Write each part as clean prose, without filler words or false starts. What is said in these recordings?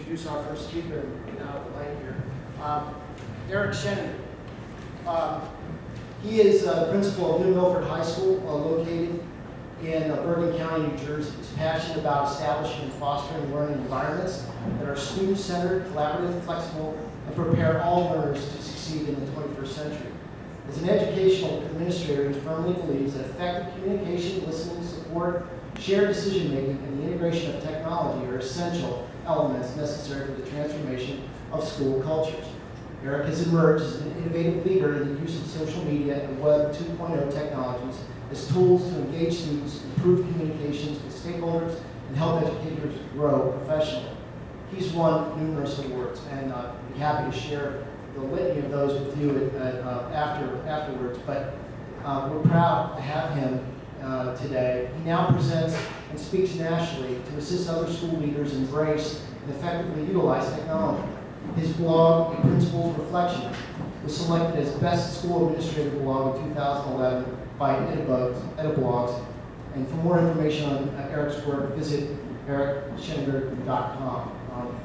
introduce our first speaker now at the light here. Eric Sheninger. He is principal of New Milford High School, located in Bergen County, New Jersey. He's passionate about establishing and fostering learning environments that are student-centered, collaborative, flexible, and prepare all learners to succeed in the 21st century. As an educational administrator, he firmly believes that effective communication, listening, support, shared decision-making, and the integration of technology are essential elements necessary for the transformation of school cultures. Eric has emerged as an innovative leader in the use of social media and Web 2.0 technologies as tools to engage students, improve communications with stakeholders, and help educators grow professionally. He's won numerous awards, and I'd be happy to share the litany of those with you afterwards, but we're proud to have him today. He now presents and speaks nationally to assist other school leaders embrace and effectively utilize technology. His blog, A Principal's Reflection, was selected as Best School Administrative Blog in 2011 by Ediblogs. And for more information on Eric's work, visit ericsheninger.com.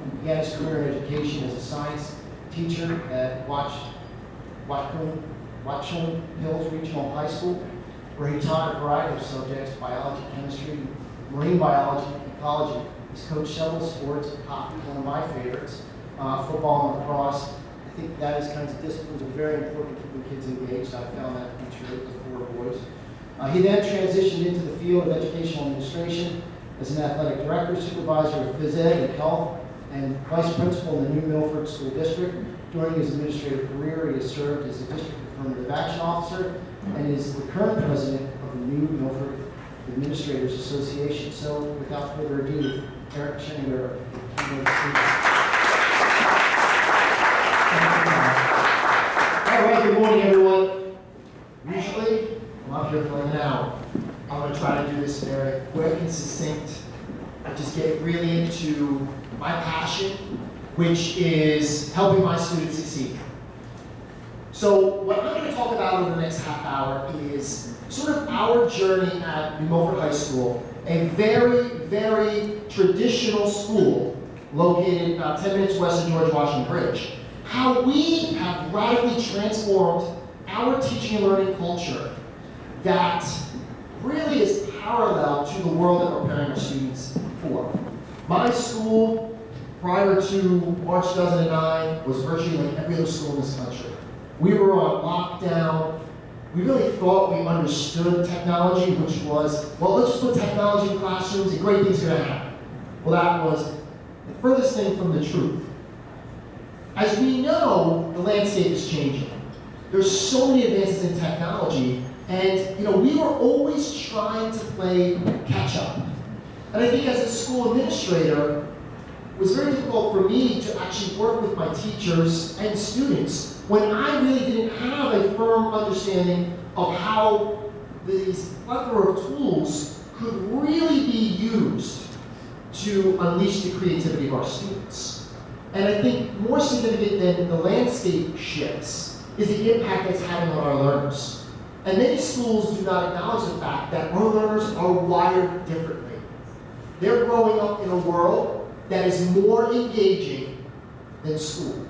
He began his career in education as a science teacher at Watchung Hills Regional High School, where he taught a variety of subjects: biology, chemistry, marine biology, and ecology. He's coached several sports, hockey, one of my favorites, football and lacrosse. I think that is kinds of disciplines are very important to keeping kids engaged. I found that to be true with the 4 boys. He then transitioned into the field of educational administration as an athletic director, supervisor of phys ed and health, and vice principal in the New Milford School District. During his administrative career, he has served as a district affirmative action officer and is the current president of the New Milford Administrators Association. So, without further ado, Eric Sheninger, keynote speaker. All right, good morning, everyone. Usually, I'm up here for an hour. I'm going to try to do this very quick and succinct. I just get really into my passion, which is helping my students succeed. So what I'm going to talk about over the next half hour is sort of our journey at New Milford High School, a very, very traditional school located about 10 minutes west of George Washington Bridge. How we have radically transformed our teaching and learning culture that really is parallel to the world that we're preparing our students for. My school, prior to March 2009, was virtually like every other school in this country. We were on lockdown. We really thought we understood technology, which was, well, let's just put technology in classrooms and great things are going to happen. Well, that was the furthest thing from the truth. As we know, the landscape is changing. There's so many advances in technology, and we were always trying to play catch up. And I think as a school administrator, it was very difficult for me to actually work with my teachers and students when I really didn't have a firm understanding of how these plethora of tools could really be used to unleash the creativity of our students. And I think more significant than the landscape shifts is the impact that's having on our learners. And many schools do not acknowledge the fact that our learners are wired differently. They're growing up in a world that is more engaging than school.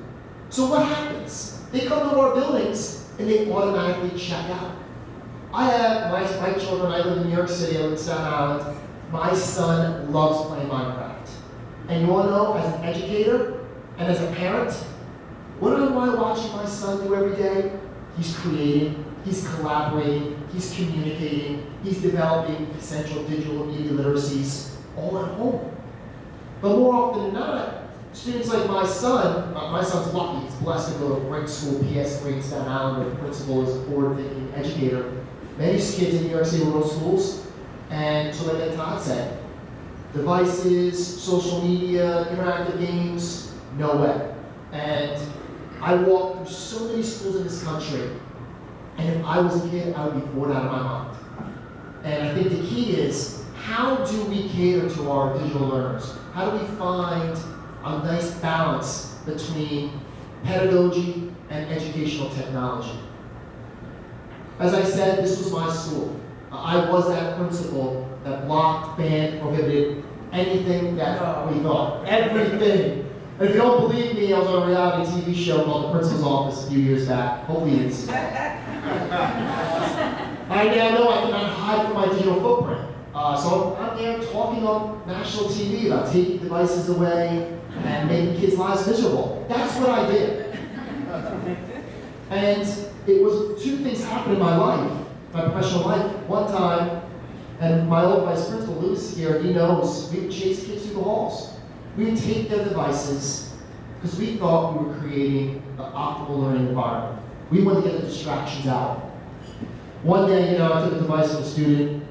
So what happens? They come to our buildings and they automatically check out. I have my children, I live in New York City, I live in Staten Island. My son loves playing Minecraft. And you want to know, as an educator and as a parent, what am I watching my son do every day? He's creating, he's collaborating, he's communicating, he's developing essential digital media literacies, all at home. But more often than not, students like my son's lucky, he's blessed to go to a great school, PS3 in Staten Island, where the principal is a forward-thinking educator. Many kids in New York City will go to schools, and so like Todd said, devices, social media, interactive games, no way. And I walk through so many schools in this country, and if I was a kid, I would be bored out of my mind. And I think the key is, how do we cater to our digital learners? How do we find a nice balance between pedagogy and educational technology? As I said, this was my school. I was that principal that blocked, banned, prohibited anything that we thought. Everything. And if you don't believe me, I was on a reality TV show called The Principal's Office a few years back. Hopefully you didn't see that. I now know I cannot hide from my digital footprint. So I'm there talking on national TV about taking devices away and making kids' lives miserable. That's what I did. And it was two things happened in my life, my professional life. One time, and my old vice principal, Louis here, he knows, we would chase kids through the halls. We would take their devices because we thought we were creating an optimal learning environment. We wanted to get the distractions out. One day, I took a device from a student,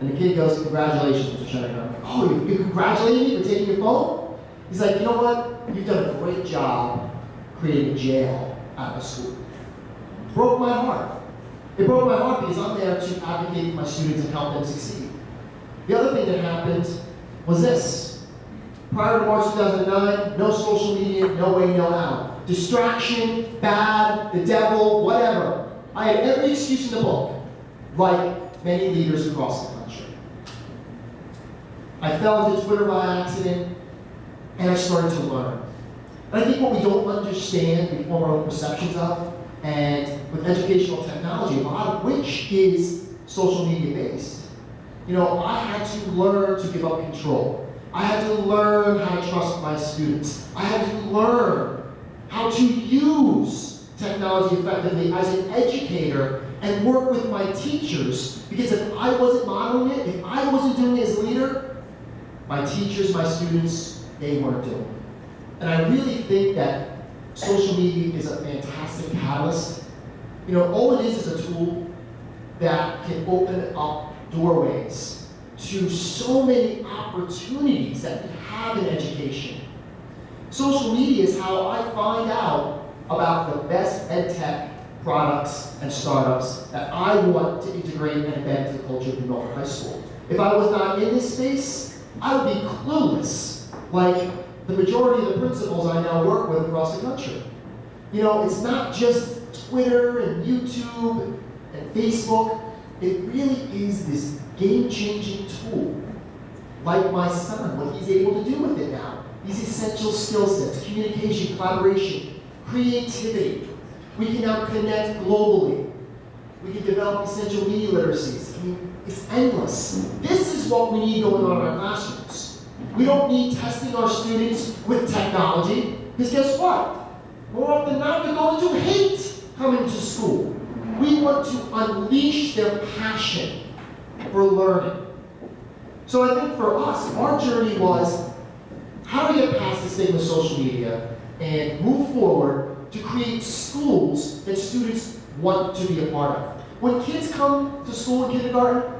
and the kid goes, "Congratulations, Mr. Sheninger." I'm like, "Oh, you congratulating me for taking your phone?" He's like, "You know what? You've done a great job creating a jail at the school." Broke my heart. It broke my heart because I'm there to advocate for my students and help them succeed. The other thing that happened was this. Prior to March 2009, no social media, no way, no how. Distraction, bad, the devil, whatever. I had every excuse in the book, like many leaders across the country. I fell into Twitter by accident, and I started to learn. And I think what we don't understand, we form our own perceptions of, and with educational technology, a lot of which is social media based. I had to learn to give up control. I had to learn how to trust my students. I had to learn how to use technology effectively as an educator and work with my teachers, because if I wasn't modeling it, if I wasn't doing it as a leader, my teachers, my students, they weren't doing it. And I really think that social media is a fantastic catalyst. All it is a tool that can open up doorways to so many opportunities that we have in education. Social media is how I find out about the best ed tech products and startups that I want to integrate and embed into the culture of Milford High School. If I was not in this space, I would be clueless, like the majority of the principals I now work with across the country. It's not just Twitter and YouTube and Facebook. It really is this game-changing tool. Like my son, what he's able to do with it now. These essential skill sets, communication, collaboration, creativity. We can now connect globally. We can develop essential media literacies. It's endless. This is what we need going on in our classrooms. We don't need testing our students with technology, because guess what? More often than not, they're going to hate coming to school. We want to unleash their passion for learning. So I think for us, our journey was, how do we get past the stigma of social media and move forward to create schools that students want to be a part of? When kids come to school in kindergarten,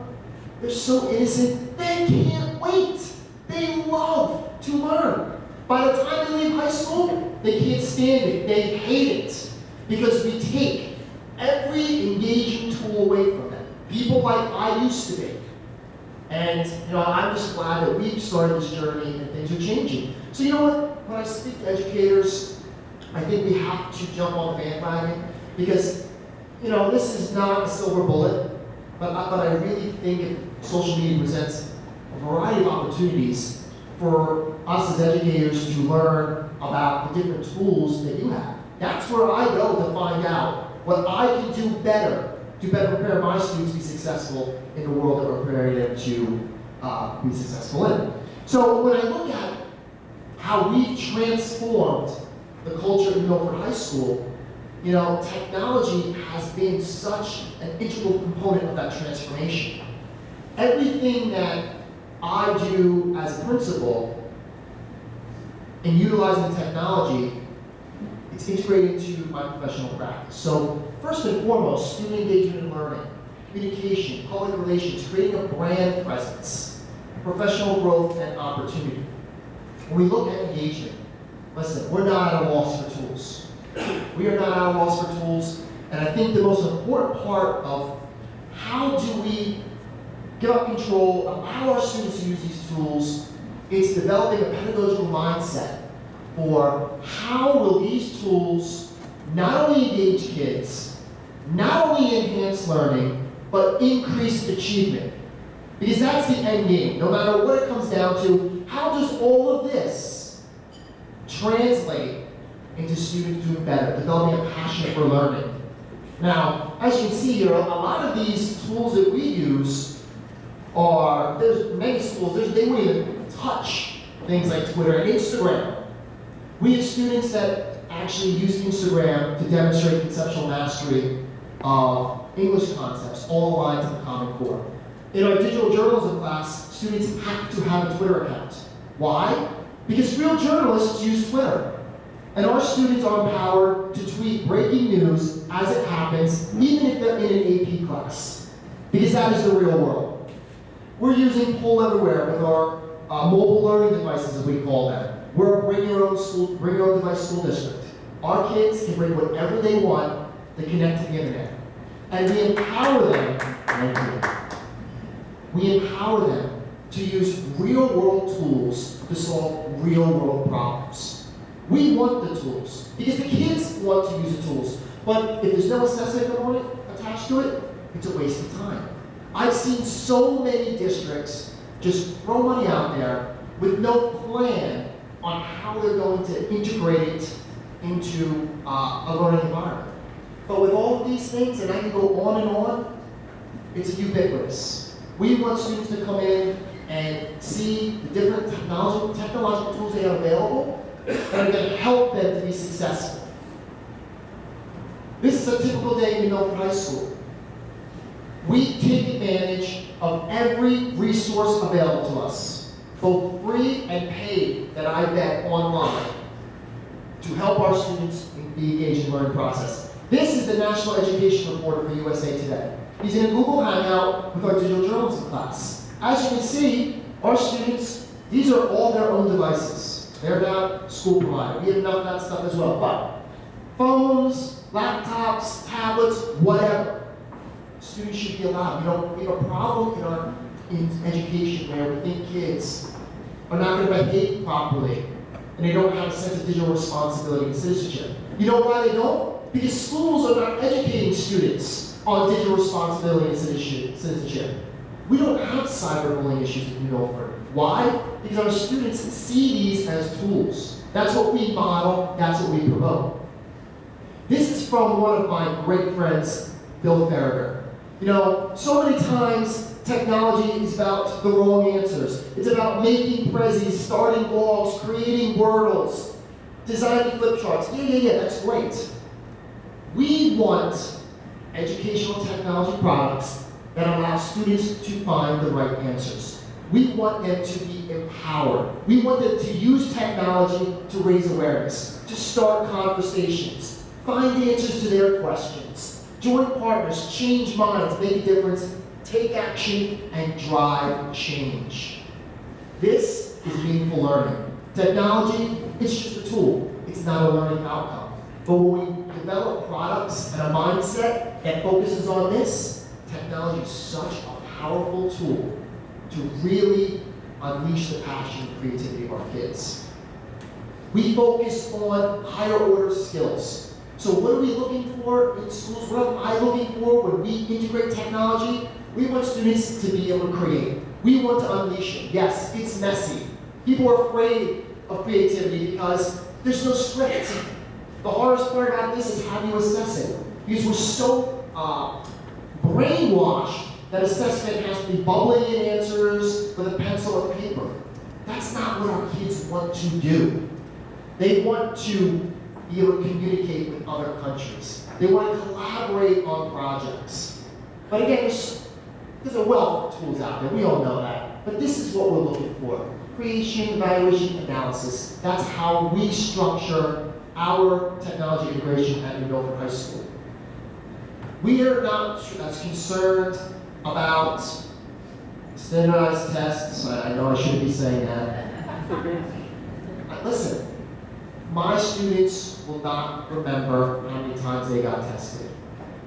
they're so innocent, they can't wait. They love to learn. By the time they leave high school, they can't stand it. They hate it. Because we take every engaging tool away from them. People like I used to be. And I'm just glad that we've started this journey and things are changing. So when I speak to educators, I think we have to jump on the bandwagon, because this is not a silver bullet, but I really think social media presents a variety of opportunities for us as educators to learn about the different tools that you have. That's where I go to find out what I can do better to better prepare my students to be successful in the world that we're preparing them to be successful in. So when I look at how we've transformed the culture in Milford High School, technology has been such an integral component of that transformation. Everything that I do as a principal in utilizing technology, it's integrated into my professional practice. So first and foremost, student engagement and learning, communication, public relations, creating a brand presence, professional growth and opportunity. When we look at engagement, listen, we're not at a loss for tools. We are not at a loss for tools, and I think the most important part of how do we give up control, allow our students to use these tools, is developing a pedagogical mindset for how will these tools not only engage kids, not only enhance learning, but increase achievement. Because that's the end game. No matter what it comes down to, how does all of this translate into students doing better, developing a passion for learning. Now, as you can see here, a lot of these tools that we use there's many schools, they won't even touch things like Twitter and Instagram. We have students that actually use Instagram to demonstrate conceptual mastery of English concepts, all aligned to the Common Core. In our digital journalism class, students have to have a Twitter account. Why? Because real journalists use Twitter. And our students are empowered to tweet breaking news as it happens, even if they're in an AP class. Because that is the real world. We're using Poll Everywhere with our mobile learning devices, as we call them. We're a bring your own device school district. Our kids can bring whatever they want to connect to the internet. And we empower them, we empower them to use real world tools to solve real world problems. We want the tools, because the kids want to use the tools. But if there's no assessment component attached to it, it's a waste of time. I've seen so many districts just throw money out there with no plan on how they're going to integrate it into a learning environment. But with all of these things, and I can go on and on, it's ubiquitous. We want students to come in and see the different technological tools they have available that are going to help them to be successful. This is a typical day in Milford High School. We take advantage of every resource available to us, both free and paid, that I vet online, to help our students be engaged in the learning process. This is the National Education Reporter for USA Today. He's in a Google Hangout with our digital journalism class. As you can see, our students, these are all their own devices. They're not school provided. We have enough of that stuff as well. But phones, laptops, tablets, whatever. Students should be allowed. We have a problem in education where we think kids are not going to behave properly and they don't have a sense of digital responsibility and citizenship. You know why they don't? Because schools are not educating students on digital responsibility and citizenship. We don't have cyberbullying issues in Milford. Why? Because our students see these as tools. That's what we model, that's what we promote. This is from one of my great friends, Bill Farragher. So many times technology is about the wrong answers. It's about making prezzies, starting blogs, creating Wordles, designing flip charts. Yeah, that's great. We want educational technology products that allow students to find the right answers. We want them to be empowered. We want them to use technology to raise awareness, to start conversations, find answers to their questions, join partners, change minds, make a difference, take action, and drive change. This is meaningful learning. Technology, it's just a tool. It's not a learning outcome. But when we develop products and a mindset that focuses on this, technology is such a powerful tool to really unleash the passion and creativity of our kids. We focus on higher order skills. So what are we looking for in schools? What am I looking for when we integrate technology? We want students to be able to create. We want to unleash it. Yes, it's messy. People are afraid of creativity because there's no script. The hardest part about this is how do you assess it? Because we're so brainwashed that assessment has to be bubbling in answers with a pencil or paper. That's not what our kids want to do. They want to be able to communicate with other countries. They want to collaborate on projects. But again, there's a wealth of tools out there. We all know that. But this is what we're looking for. Creation, evaluation, analysis. That's how we structure our technology integration at New Milford High School. We are not as concerned about standardized tests. I know I shouldn't be saying that. Listen, my students will not remember how many times they got tested.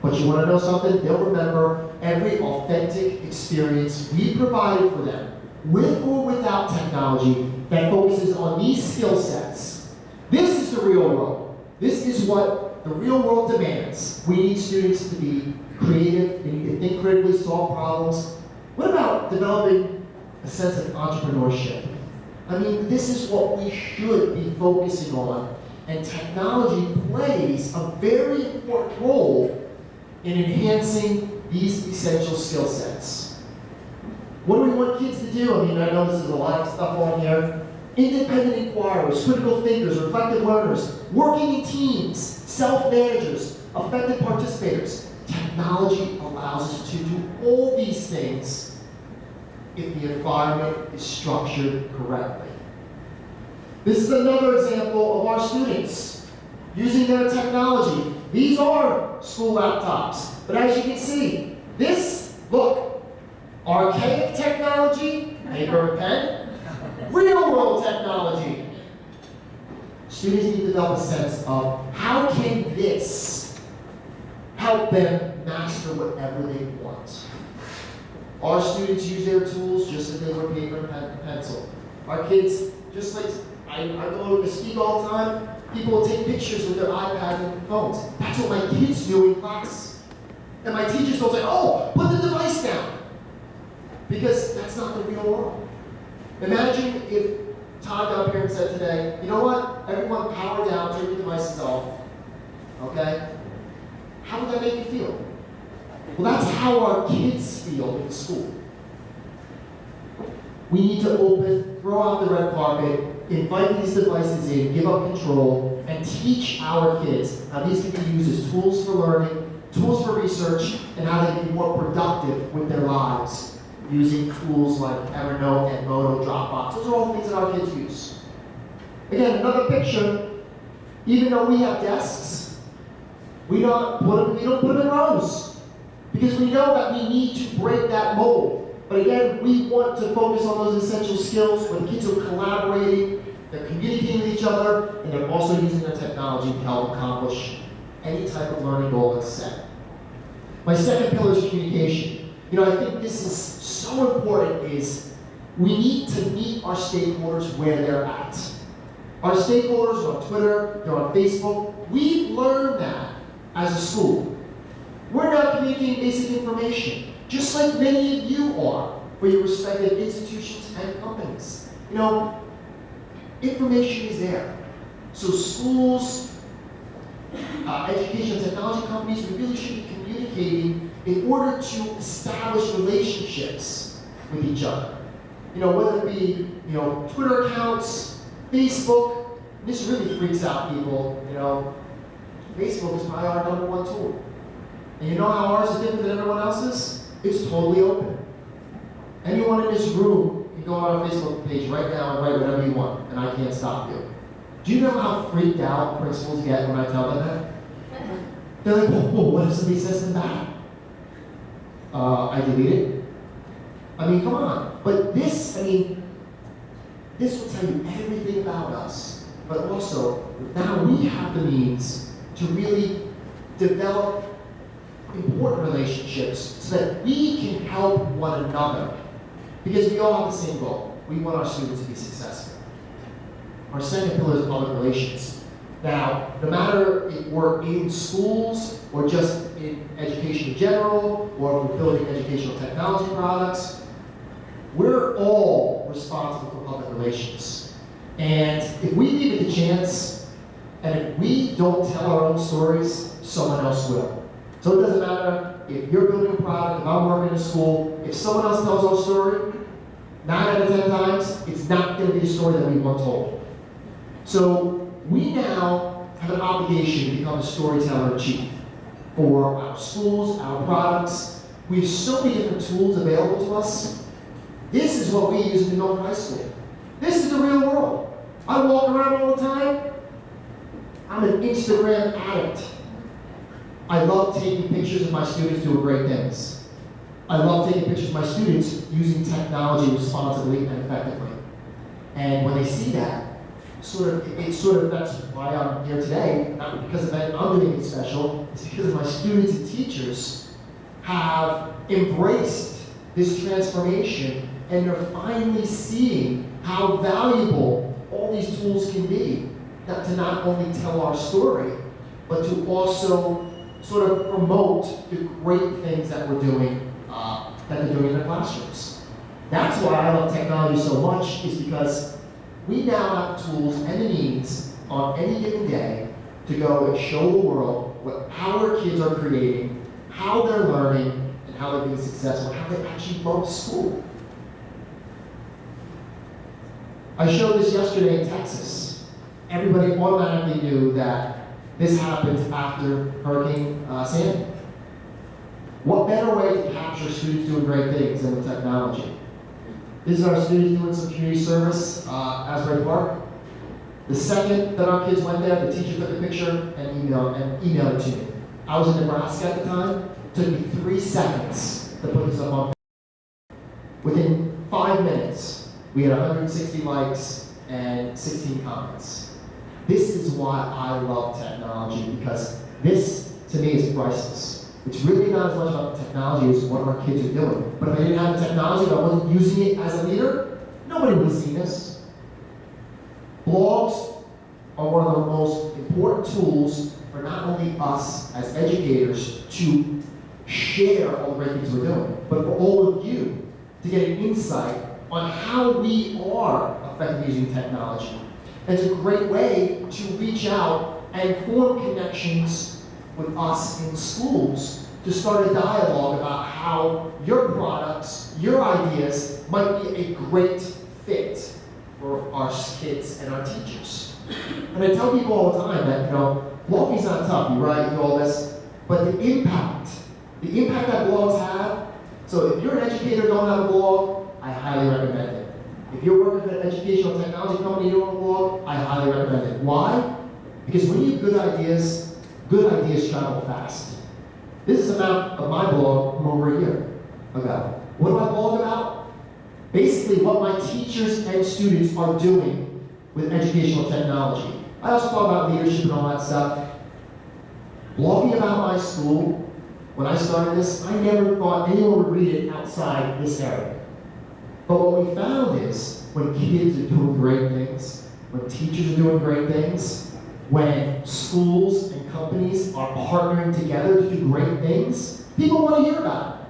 But you want to know something? They'll remember every authentic experience we provided for them, with or without technology, that focuses on these skill sets. This is the real world. This is what the real world demands. We need students to be creative, they need to think critically, solve problems. What about developing a sense of entrepreneurship? I mean, this is what we should be focusing on, and technology plays a very important role in enhancing these essential skill sets. What do we want kids to do? I mean, I know this is a lot of stuff on here. Independent inquirers, critical thinkers, reflective learners, working in teams, self-managers, effective participators. Technology allows us to do all these things if the environment is structured correctly. This is another example of our students using their technology. These are school laptops, but as you can see, this, look, archaic technology, paper and pen, real world technology. Students need to develop a sense of how can this help them master whatever they want. Our students use their tools just as they were paper and pencil. Our kids, just like I go to speak all the time, people will take pictures with their iPads and phones. That's what my kids do in class. And my teachers don't say, oh, put the device down. Because that's not the real world. Imagine if Todd got up here and said today, you know what, everyone power down, take your devices off, okay? How would that make you feel? Well, that's how our kids feel in school. We need to open, throw out the red carpet, invite these devices in, give up control, and teach our kids how these can be used as tools for learning, tools for research, and how they can be more productive with their lives using tools like Evernote, Edmodo, Dropbox. Those are all things that our kids use. Again, another picture, even though we have desks, we don't put them in rows because we know that we need to break that mold. But again, we want to focus on those essential skills where the kids are collaborating, they're communicating with each other, and they're also using their technology to help accomplish any type of learning goal that's set. My second pillar is communication. You know, I think this is so important is we need to meet our stakeholders where they're at. Our stakeholders are on Twitter, they're on Facebook. We've learned that as a school. We're now communicating basic information, just like many of you are for your respective institutions and companies. You know, information is there. So schools, education and technology companies, we really should be communicating in order to establish relationships with each other. You know, whether it be, you know, Twitter accounts, Facebook, this really freaks out people, you know. Facebook is probably our #1 tool. And you know how ours is different than everyone else's? It's totally open. Anyone in this room can go on our Facebook page right now and write whatever you want, and I can't stop you. Do you know how freaked out principals get when I tell them that? They're like, whoa, what if somebody says something bad? I delete it. I mean, come on. But this, I mean, this will tell you everything about us. But also, now we have the means to really develop important relationships so that we can help one another. Because we all have the same goal. We want our students to be successful. Our second pillar is public relations. Now, no matter if we're in schools or just in education in general, or if we're building educational technology products, we're all responsible for public relations. And if we leave it to chance, and if we don't tell our own stories, someone else will. So it doesn't matter if you're building a product, if I'm working in a school, if someone else tells our story, 9 out of 10 times, it's not going to be the story that we want told. So we now have an obligation to become a storyteller in chief for our schools, our products. We have so many different tools available to us. This is what we use in Milford High School. This is the real world. I walk around all the time. I'm an Instagram addict. I love taking pictures of my students doing great things. I love taking pictures of my students using technology responsibly and effectively. And when they see that, that's why I'm here today, not because I'm doing anything special, it's because my students and teachers have embraced this transformation and they're finally seeing how valuable all these tools can be, to not only tell our story, but to also sort of promote the great things that we're doing, that they're doing in their classrooms. That's why I love technology so much, is because we now have tools and the means on any given day to go and show the world what our kids are creating, how they're learning, and how they're being successful, how they actually love school. I showed this yesterday in Texas. Everybody automatically knew that this happened after Hurricane Sandy. What better way to capture students doing great things than with technology? This is our students doing some community service, Asbury Park. The second that our kids went there, the teacher took a picture and emailed it to me. I was in Nebraska at the time. It took me 3 seconds to put this up on. Within 5 minutes, we had 160 likes and 16 comments. This is why I love technology, because this, to me, is priceless. It's really not as much about the technology as what our kids are doing. But if I didn't have the technology, if I wasn't using it as a leader, nobody would have seen this. Blogs are one of the most important tools for not only us as educators to share all the great things we're doing, but for all of you to get an insight on how we are effectively using technology. And it's a great way to reach out and form connections with us in schools to start a dialogue about how your products, your ideas might be a great fit for our kids and our teachers. And I tell people all the time that, blogging's not tough, you write, you do all this, but the impact that blogs have, so if you're an educator and don't have a blog, I highly recommend it. If you're working at an educational technology company and you don't have a blog, I highly recommend it. Why? Because when you have good ideas travel fast. This is about my blog from over a year ago. What do I blog about? Basically what my teachers and students are doing with educational technology. I also talk about leadership and all that stuff. Blogging about my school, when I started this, I never thought anyone would read it outside this area. But what we found is when kids are doing great things, when teachers are doing great things, when schools and companies are partnering together to do great things, people want to hear about it.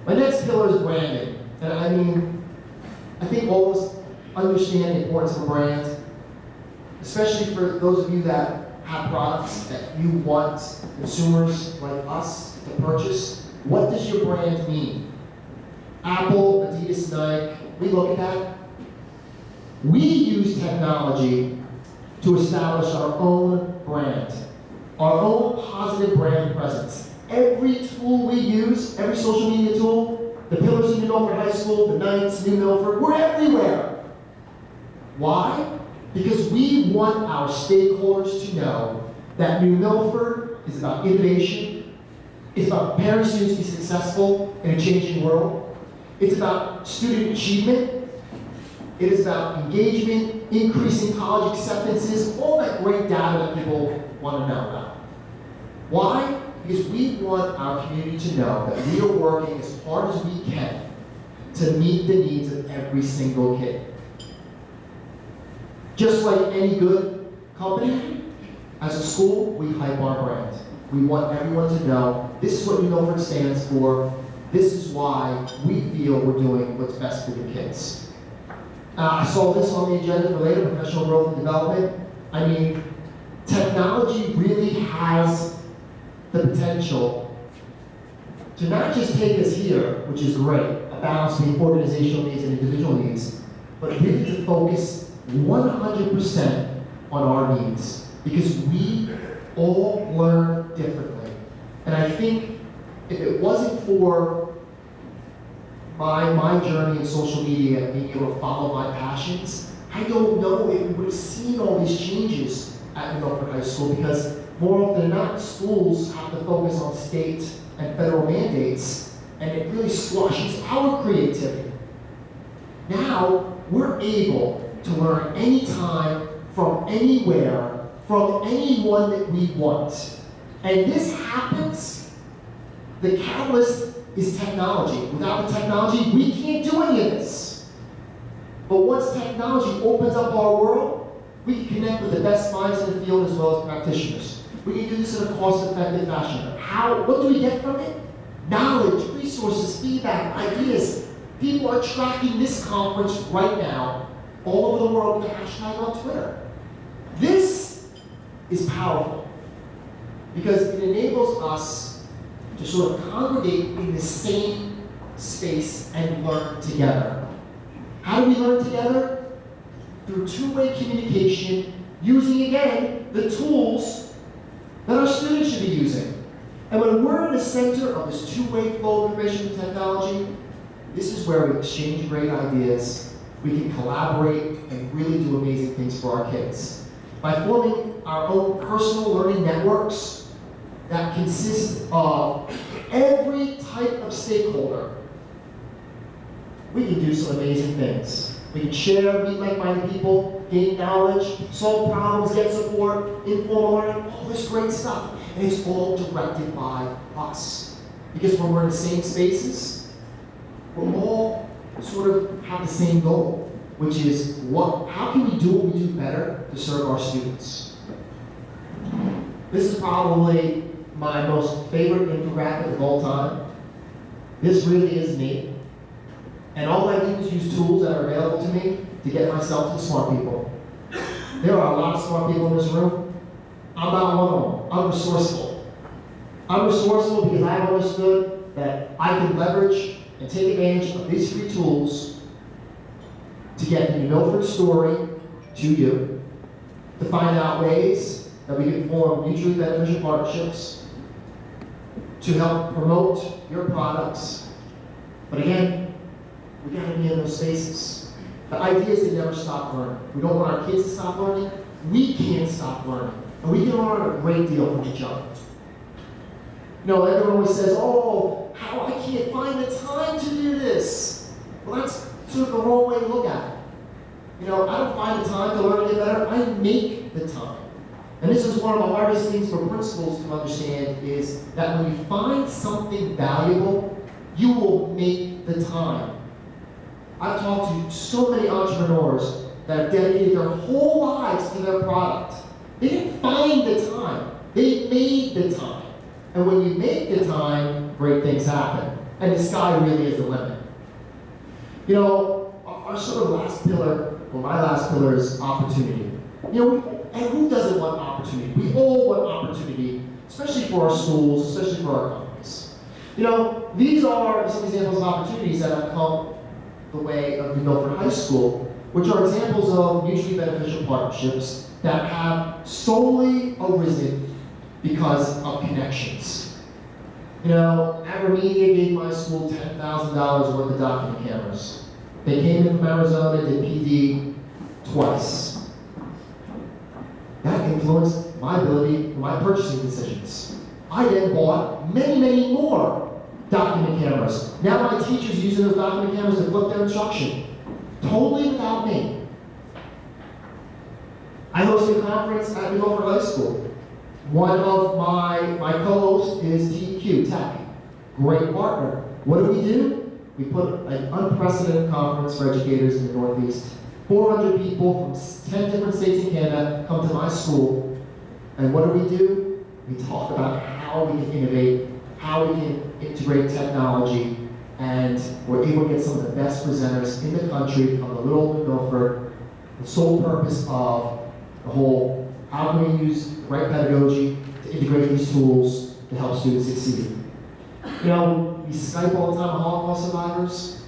My next pillar is branding. And I think all of us understand the importance of a brand, especially for those of you that have products that you want consumers like us to purchase. What does your brand mean? Apple, Adidas, Nike, we look at that. We use technology to establish our own brand, our own positive brand presence. Every tool we use, every social media tool, the pillars of New Milford High School, the Knights, New Milford, we're everywhere. Why? Because we want our stakeholders to know that New Milford is about innovation, it's about preparing students to be successful in a changing world, it's about student achievement, it is about engagement, increasing college acceptances, all that great data that people want to know about. Why? Because we want our community to know that we are working as hard as we can to meet the needs of every single kid. Just like any good company, as a school, we hype our brand. We want everyone to know this is what New Milford stands for. This is why we feel we're doing what's best for your kids. I saw this on the agenda for later, professional growth and development. Technology really has the potential to not just take us here, which is great, a balance between organizational needs and individual needs, but really to focus 100% on our needs, because we all learn differently. And I think if it wasn't for my journey in social media and being able to follow my passions, I don't know if we would have seen all these changes at New Milford High School, because more often than not, schools have to focus on state and federal mandates, and it really squashes our creativity. Now, we're able to learn anytime, from anywhere, from anyone that we want. And this happens, the catalyst is technology. Without the technology, we can't do any of this. But once technology opens up our world, we can connect with the best minds in the field as well as practitioners. We can do this in a cost-effective fashion. What do we get from it? Knowledge, resources, feedback, ideas. People are tracking this conference right now all over the world with the hashtag on Twitter. This is powerful because it enables us to sort of congregate in the same space and learn together. How do we learn together? Through two-way communication, using, again, the tools that our students should be using. And when we're in the center of this two-way flow of information and technology, this is where we exchange great ideas, we can collaborate and really do amazing things for our kids. By forming our own personal learning networks that consist of every type of stakeholder, we can do some amazing things. We can share, meet like-minded people, gain knowledge, solve problems, get support, informal learning, all this great stuff. And it's all directed by us. Because when we're in the same spaces, we're all sort of have the same goal, which is how can we do what we do better to serve our students? This is probably my most favorite infographic of all time. This really is me. And all I do is use tools that are available to me to get myself to smart people. There are a lot of smart people in this room. I'm not one of them. I'm resourceful. I'm resourceful because I've understood that I can leverage and take advantage of these free tools to get the Milford story to you, to find out ways that we can form mutually beneficial partnerships, to help promote your products. But again, we gotta be in those spaces. The idea is to never stop learning. We don't want our kids to stop learning. We can't stop learning. And we can learn a great deal from each other. You know, everyone always says, oh, how I can't find the time to do this. Well, that's sort of the wrong way to look at it. You know, I don't find the time to learn and get better. I make the time. And this is one of the hardest things for principals to understand is that when you find something valuable, you will make the time. I've talked to so many entrepreneurs that have dedicated their whole lives to their product. They didn't find the time. They made the time. And when you make the time, great things happen. And the sky really is the limit. You know, our sort of last pillar, well, my last pillar is opportunity. You know, and who doesn't want opportunity? We all want opportunity, especially for our schools, especially for our companies. You know, these are some examples of opportunities that have come the way of the Milford High School, which are examples of mutually beneficial partnerships that have solely arisen because of connections. You know, AgriMedia gave my school $10,000 worth of document cameras. They came in from Arizona, did PD twice. That influenced my ability, my purchasing decisions. I then bought many, many more document cameras. Now my teachers using those document cameras to flip their instruction. Totally without me. I hosted a conference at Milford High School. One of my co-hosts is TEQ, Tech. Great partner. What do? We put an unprecedented conference for educators in the Northeast. 400 people from 10 different states in Canada come to my school. And what do? We talk about how we can innovate, how we can integrate technology, and we're able to get some of the best presenters in the country from the little Milford. The sole purpose of the whole, how can we use the right pedagogy to integrate these tools to help students succeed. You know, we Skype all the time with Holocaust survivors.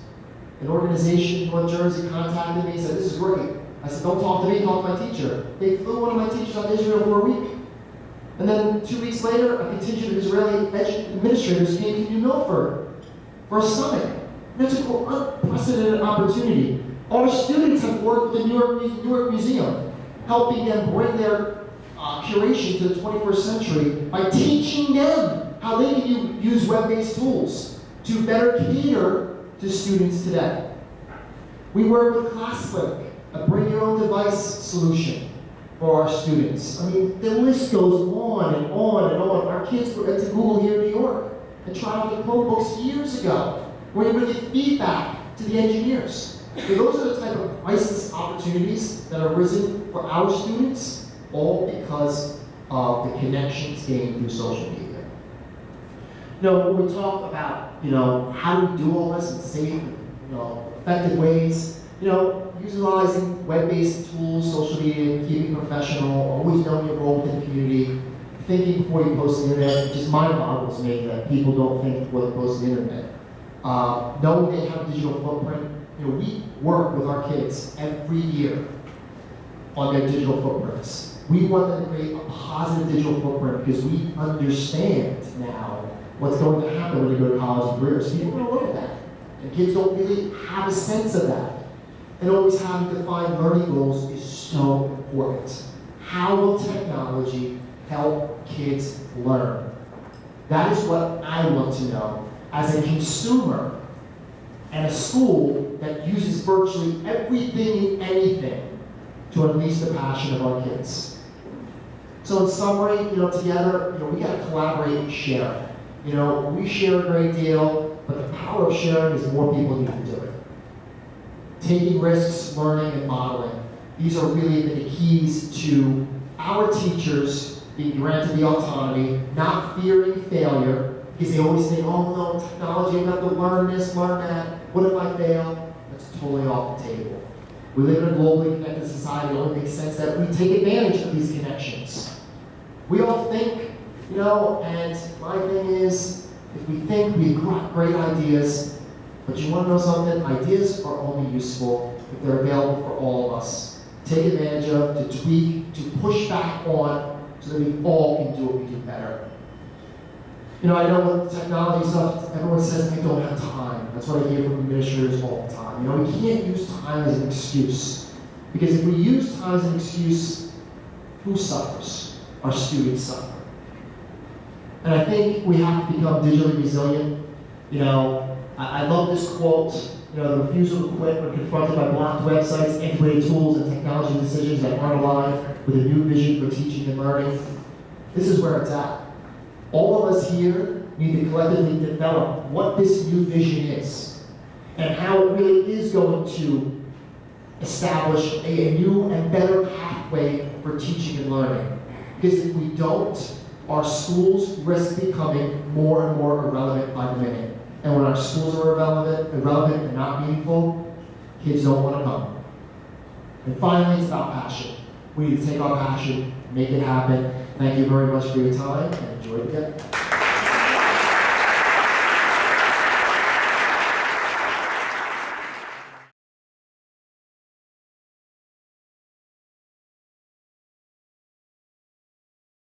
An organization in North Jersey contacted me and said, this is great. I said, don't talk to me, talk to my teacher. They flew one of my teachers out to Israel for a week. And then 2 weeks later, a contingent of Israeli administrators came to New Milford for a summit. And that's an unprecedented opportunity. Our students have worked with the Newark Museum, helping them bring their curation to the 21st century by teaching them how they can use web-based tools to better cater to students today. We work with ClassLink, a bring-your-own-device solution for our students. I mean, the list goes on and on and on. Our kids went to Google here in New York and tried out the Chromebooks years ago, where we give feedback to the engineers. So those are the type of priceless opportunities that have risen for our students, all because of the connections gained through social media. You know, when we talk about, you know, how do we do all this in safe and effective ways. Utilizing web-based tools, social media, keeping professional, always knowing your role within the community, thinking before you post on the internet. It just mind-boggles me that people don't think before they post on the internet. Knowing they have a digital footprint. We work with our kids every year on their digital footprints. We want them to create a positive digital footprint because we understand now what's going to happen when they go to college and careers. People don't look at that. And kids don't really have a sense of that. And always having defined learning goals is so important. How will technology help kids learn? That is what I want to know as a consumer and a school that uses virtually everything and anything to unleash the passion of our kids. So in summary, together, we got to collaborate and share. We share a great deal, but the power of sharing is more people need to do it. Taking risks, learning, and modeling. These are really the keys to our teachers being granted the autonomy, not fearing failure, because they always think, oh no, technology, I'm going to have to learn this, learn that. What if I fail? That's totally off the table. We live in a globally connected society. It only makes sense that we take advantage of these connections. We all think, and my thing is, if we think, we've got great ideas, but you want to know something? Ideas are only useful if they're available for all of us. Take advantage of, to tweak, to push back on, so that we all can do what we do better. I know with technology stuff, everyone says, I don't have time. That's what I hear from administrators all the time. We can't use time as an excuse. Because if we use time as an excuse, who suffers? Our students suffer. And I think we have to become digitally resilient. I love this quote, the refusal to quit when confronted by blocked websites, antiquated tools, and technology decisions that aren't aligned with a new vision for teaching and learning. This is where it's at. All of us here need to collectively develop what this new vision is and how it really is going to establish a new and better pathway for teaching and learning. Because if we don't, our schools risk becoming more and more irrelevant by the minute. And when our schools are irrelevant and not meaningful, kids don't want to come. And finally, it's about passion. We need to take our passion, make it happen. Thank you very much for your time, and enjoy the day.